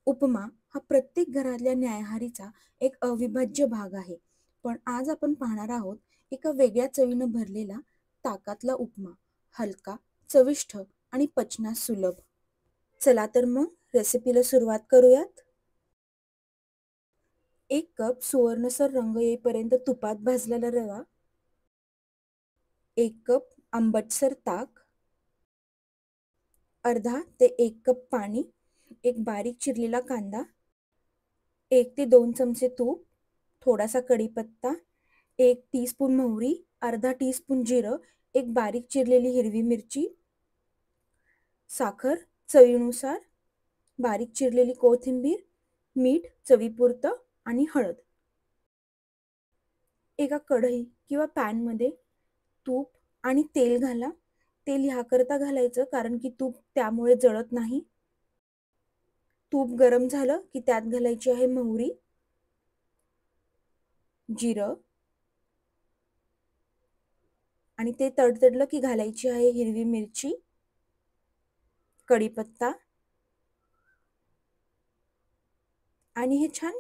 उपमा हा प्रत्येक घरातल्या न्यायहारीचा एक अविभाज्य भाग आहे. पण आज आपण पाहणार आहोत एका वेगळ्या चवीनं भरलेला ताकातला उपमा. हलका, चविष्ट आणि पचनास सुलभ. चला तर मग रेसिपीला सुरुवात करूयात. 1 कप सुवर्णसर रंग येईपर्यंत तुपात भाजलेला रवा, 1 कप आंबटसर ताक, अर्धा ते 1 कप पाणी, एक बारीक चिरलेला कांदा, 1 ते 2 चमचे तूप, थोडासा कढीपत्ता, 1 टीस्पून मोहरी, अर्धा टीस्पून जिरं, एक बारीक चिरलेली हिरवी मिरची, साखर चवीनुसार, बारीक चिरलेली कोथिंबीर, मीठ चवीपुरतं आणि हळद. एका कढई किंवा पॅनमध्ये तूप आणि तेल घाला. तेल ह्याकरता घालायचं कारण की तूप त्यामुळे जळत नाही. तूप गरम झालं की त्यात घालायची आहे मोहरी, जिरं आणि ते तडतडलं की घालायची आहे हिरवी मिरची, कढीपत्ता आणि हे छान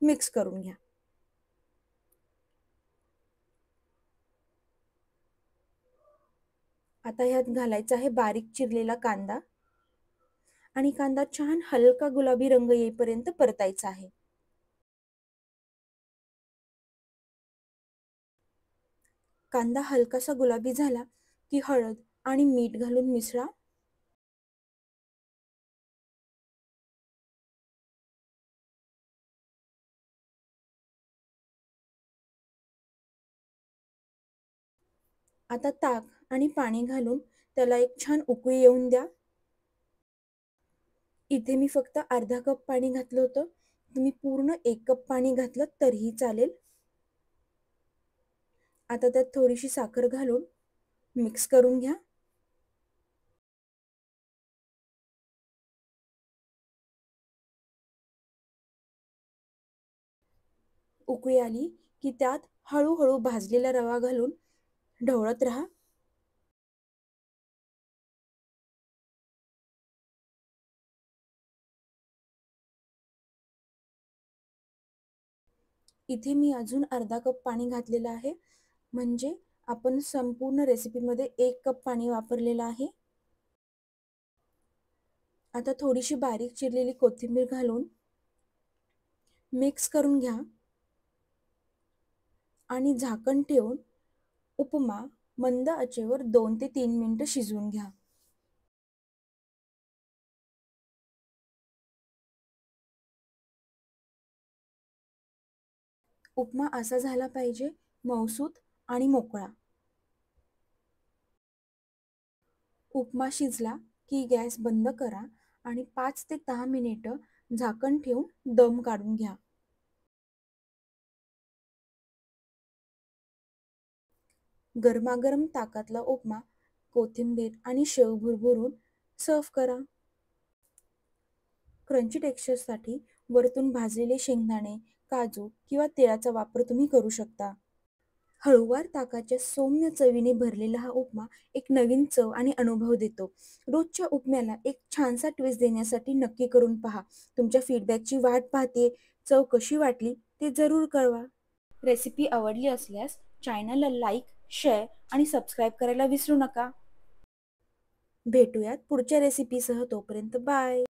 मिक्स करून घ्या. आता ह्यात घालायचा आहे बारीक चिरलेला कांदा आणि कांदा छान हलका गुलाबी रंग येईपर्यंत परतायचा आहे. कांदा हलकासा गुलाबी झाला की हळद आणि मीठ घालून मिसळा. आता ताक आणि पाणी घालून त्याला एक छान उकळी येऊन द्या. इथे मी फक्त अर्धा कप पाणी घातलं होतं. तुम्ही पूर्ण 1 कप पाणी घातलं तरीही चालेल. आता त्यात थोडीशी साखर घालून मिक्स करून घ्या. उकळी आली की त्यात हळूहळू भाजलेला रवा घालून ढवळत राहा. इथे मी अजून अर्धा कप पाणी घातलेलं आहे. म्हणजे आपण संपूर्ण रेसिपीमध्ये 1 कप पाणी वापरलेलं आहे. आता थोडीशी बारीक चिरलेली कोथिंबीर घालून मिक्स करून घ्या आणि झाकण ठेवून उपमा मंद आचेवर 2 ते 3 मिनिटं शिजवून घ्या. उपमा असा झाला पाहिजे, मऊसूत आणि मोकळा. उपमा शिजला की गॅस बंद करा आणि 5 ते 10 मिनिटं झाकण ठेवून दम काढून घ्या. गरमागरम ताकातला उपमा कोथिंबीर आणि शेव भुरभुरून सर्व्ह करा. क्रंची टेक्स्चरसाठी वरतून भाजलेले शेंगदाणे, काजू किंवा तिळाचा वापर तुम्ही करू शकता. हळूवार ताकाच्या सौम्य चवीने भरलेला हा उपमा एक नवीन चव आणि अनुभव देतो. रोजच्या उपम्याला एक छानसा ट्विस्ट देण्यासाठी नक्की करून पहा. तुमच्या फीडबॅकची वाट पाहते. चव कशी वाटली ते जरूर कळवा. रेसिपी आवडली असल्यास चॅनलला लाईक, शेअर आणि सबस्क्राईब करायला विसरू नका. भेटूयात पुढच्या रेसिपीसह. तोपर्यंत बाय.